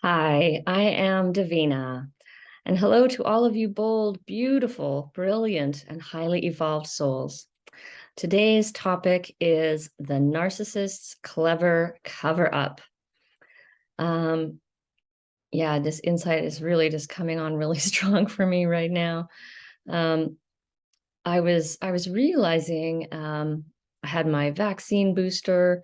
Hi, I am Davina, and hello to all of you bold, beautiful, brilliant, and highly evolved souls. Today's topic is the narcissist's clever cover up. Um, yeah, this insight is really just coming on really strong for me right now. Um, I was realizing I had my vaccine booster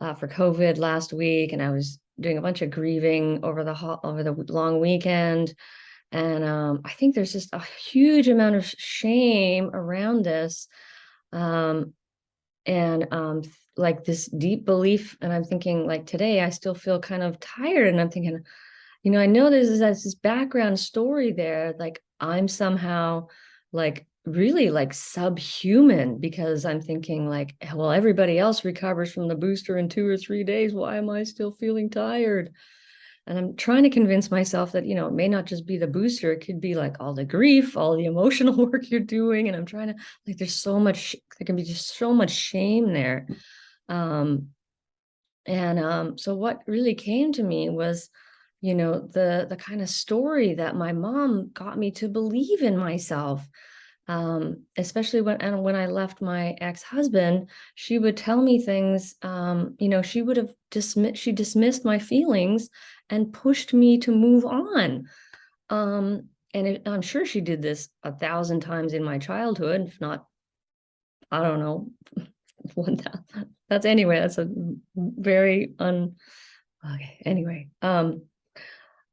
for COVID last week, and I was doing a bunch of grieving over the long weekend. And I think there's just a huge amount of shame around this. Um, and like this deep belief. And I'm thinking, like, today, I still feel kind of tired. And I'm thinking, I know there's this background story there. Like, I'm somehow like really like subhuman because I'm thinking, like, well, everybody else recovers from the booster in 2 or 3 days. Why am I still feeling tired? And I'm trying to convince myself that, it may not just be the booster. It could be like all the grief, all the emotional work you're doing. And I'm trying to, like, there can be just so much shame there. Um, so what really came to me was, the kind of story that my mom got me to believe in myself. Especially when I left my ex-husband, she would tell me things. She dismissed my feelings and pushed me to move on. I'm sure she did this 1,000 times in my childhood, if not, I don't know, 1,000. That's a very okay. Anyway,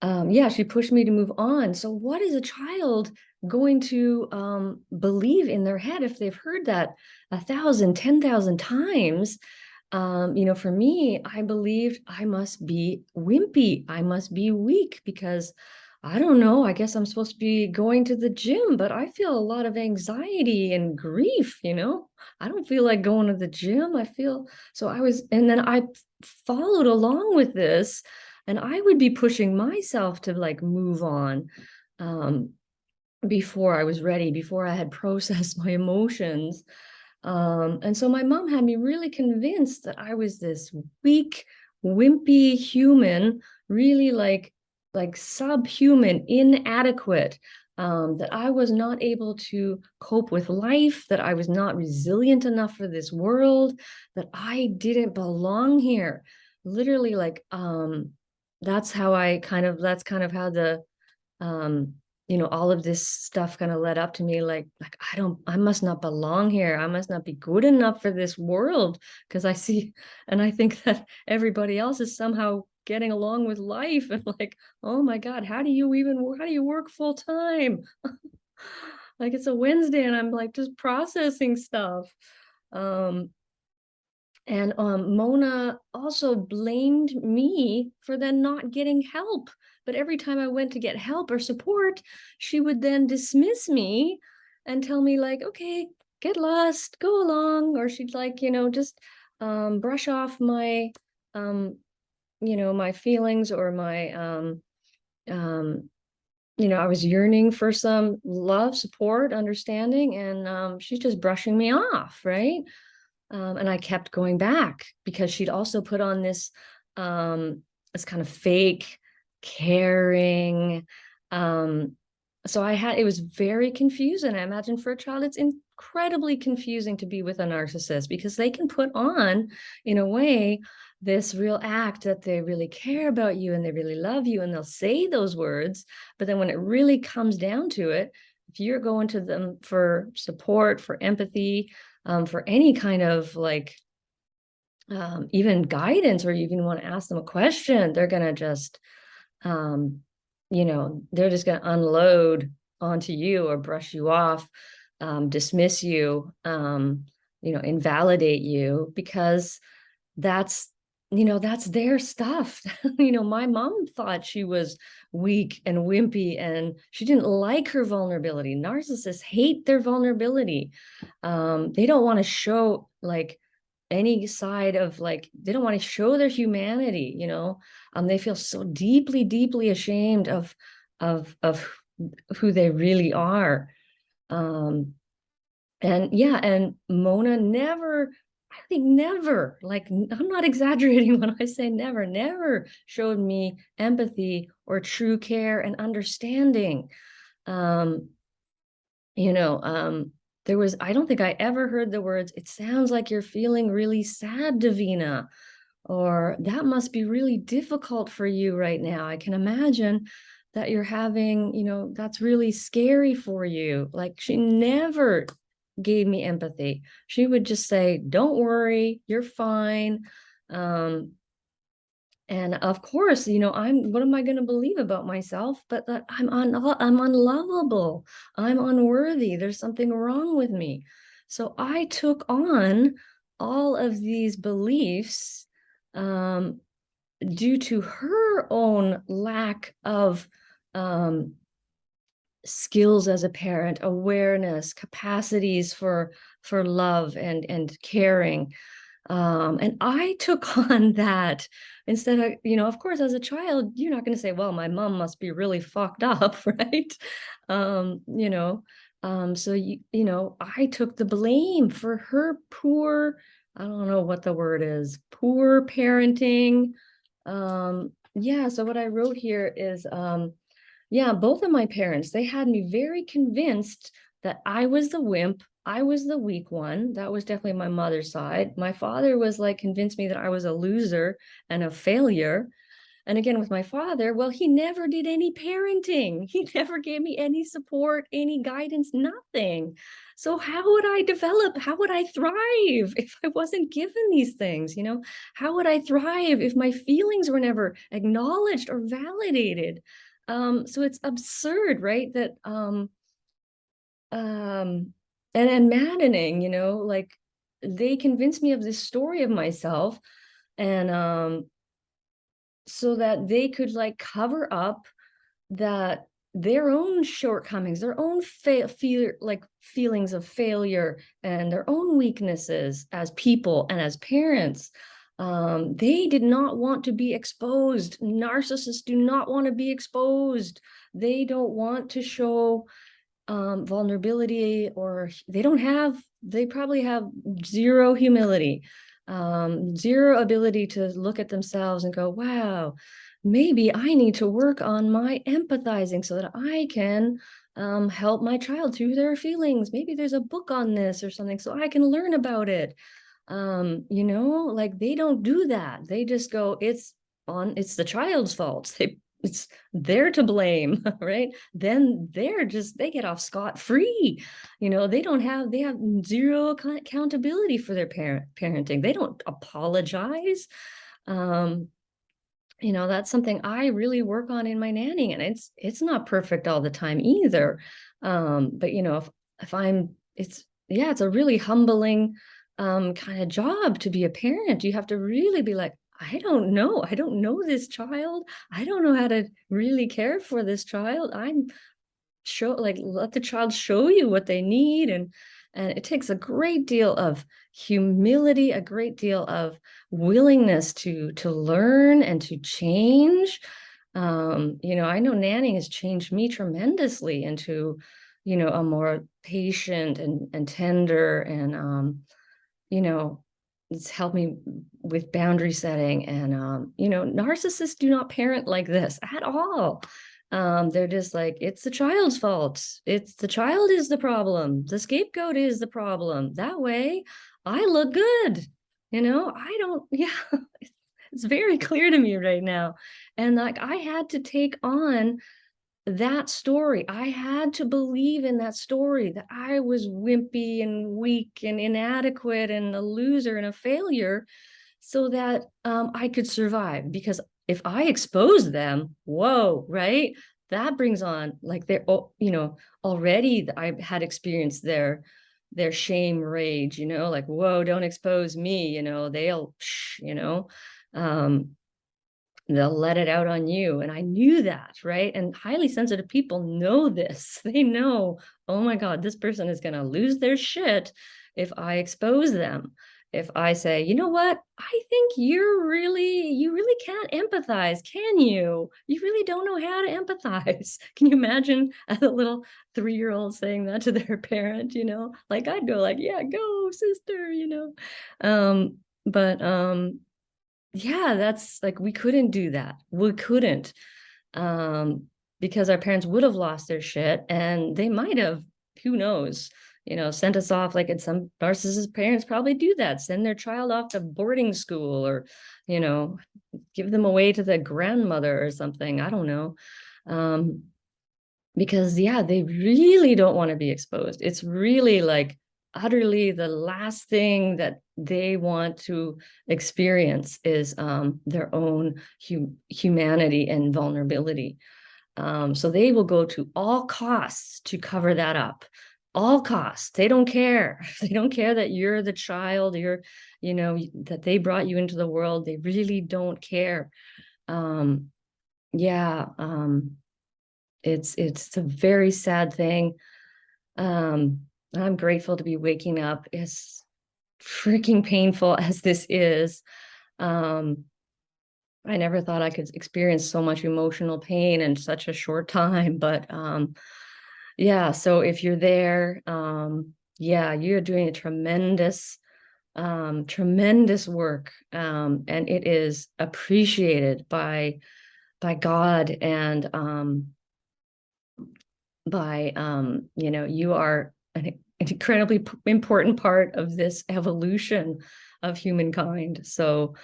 yeah, she pushed me to move on. So what is a child going to believe in their head if they've heard that 1,000, 10,000 times? For me, I believed I must be wimpy. I must be weak because I don't know. I guess I'm supposed to be going to the gym, but I feel a lot of anxiety and grief. I don't feel like going to the gym. And then I followed along with this, and I would be pushing myself to like move on um, before I was ready, before I had processed my emotions. And so my mom had me really convinced that I was this weak, wimpy human, really like subhuman, inadequate, that I was not able to cope with life, that I was not resilient enough for this world, that I didn't belong here. Literally, like, that's kind of how the um all of this stuff kind of led up to me, like I must not belong here. I must not be good enough for this world because I see and I think that everybody else is somehow getting along with life. And like, oh my God, how do you work full time? Like, it's a Wednesday and I'm like just processing stuff. um and Mona also blamed me for then not getting help. But every time I went to get help or support, she would then dismiss me and tell me, like, okay, get lost, go along. Or she'd, like, just brush off um, my feelings or um, I was yearning for some love, support, understanding, and she's just brushing me off, right? And I kept going back because she'd also put on this kind of fake caring. Um, it was very confusing. I imagine for a child, it's incredibly confusing to be with a narcissist because they can put on, in a way, this real act that they really care about you and they really love you, and they'll say those words. But then when it really comes down to it, if you're going to them for support, for empathy, for any kind of like even guidance, or you even want to ask them a question, they're going to just, they're just going to unload onto you or brush you off, dismiss you, invalidate you because that's, that's their stuff. My mom thought she was weak and wimpy and she didn't like her vulnerability. Narcissists hate their vulnerability. They don't want to show like any side of, like, they don't want to show their humanity. They feel so deeply, deeply ashamed of who they really are. um and yeah, and Mona never I think never, like, I'm not exaggerating when I say never showed me empathy or true care and understanding. Um, you know, there was, I don't think I ever heard the words, "It sounds like you're feeling really sad, Davina," or "That must be really difficult for you right now. I can imagine that you're having, that's really scary for you." Like, she never gave me empathy. She would just say, "Don't worry, you're fine." Um, and of course, what am I going to believe about myself? But that I'm unlovable. I'm unworthy. There's something wrong with me. So I took on all of these beliefs, um, due to her own lack of, um, skills as a parent, awareness, capacities for love and caring. And I took on that instead of, of course, as a child, you're not going to say, "Well, my mom must be really fucked up," right? Um, you know, so I took the blame for her poor, I don't know what the word is, poor parenting. Yeah, so what I wrote here is, yeah, both of my parents, they had me very convinced that I was the wimp, I was the weak one. That was definitely my mother's side. My father was like convinced me that I was a loser and a failure. And again, with my father, well, he never did any parenting. He never gave me any support, any guidance, nothing. So how would I develop? How would I thrive if I wasn't given these things? How would I thrive if my feelings were never acknowledged or validated? So it's absurd, right? That um and maddening, like, they convinced me of this story of myself, and so that they could like cover up that their own shortcomings, their own feelings of failure and their own weaknesses as people and as parents. They did not want to be exposed. Narcissists do not want to be exposed. They don't want to show vulnerability, or they probably have zero humility, zero ability to look at themselves and go, "Wow, maybe I need to work on my empathizing so that I can help my child through their feelings. Maybe there's a book on this or something so I can learn about it." Like, they don't do that. They just go, it's the child's fault. It's they're to blame, right? Then they get off scot-free. They have zero accountability for their parenting. They don't apologize. um that's something I really work on in my nannying, and it's not perfect all the time either. But if I'm it's yeah, it's a really humbling kind of job to be a parent. You have to really be like, I don't know this child. I don't know how to really care for this child. Let the child show you what they need. And it takes a great deal of humility, a great deal of willingness to learn and to change. I know nannying has changed me tremendously into, a more patient and tender, and you know, it's helped me with boundary setting. And narcissists do not parent like this at all. They're just like, it's the child's fault. It's the child is the problem. The scapegoat is the problem. That way I look good. I don't, yeah, it's very clear to me right now. And like, I had to take on that story. I had to believe in that story, that I was wimpy and weak and inadequate and a loser and a failure, so that I could survive. Because if I expose them, whoa, right? That brings on, like, already I had experienced their shame rage, like, whoa, don't expose me, um, they'll let it out on you. And I knew that, right? And highly sensitive people know this. They know, oh my God, this person is going to lose their shit if I expose them. If I say, "You know what, I think you really can't empathize, can you? You really don't know how to empathize. Can you imagine a little 3-year-old saying that to their parent, like I'd go like, yeah, go sister, but yeah, that's like, we couldn't do that. We couldn't, because our parents would have lost their shit, and they might have, who knows, sent us off. Like, and some narcissist parents probably do that, send their child off to boarding school, or, give them away to the grandmother or something. I don't know. Because yeah, they really don't want to be exposed. It's really like utterly the last thing that they want to experience is their own humanity and vulnerability. So they will go to all costs to cover that up. All costs. They don't care. They don't care that you're the child, that they brought you into the world. They really don't care. Yeah. It's a very sad thing. I'm grateful to be waking up, as freaking painful as this is. I never thought I could experience so much emotional pain in such a short time, but yeah, so if you're there, yeah, you're doing a tremendous work, and it is appreciated by God, and by you are an incredibly important part of this evolution of humankind. So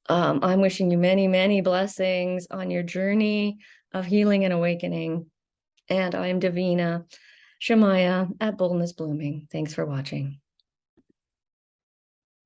I'm wishing you many, many blessings on your journey of healing and awakening. And I'm Davina Shamaya at Boldness Blooming. Thanks for watching.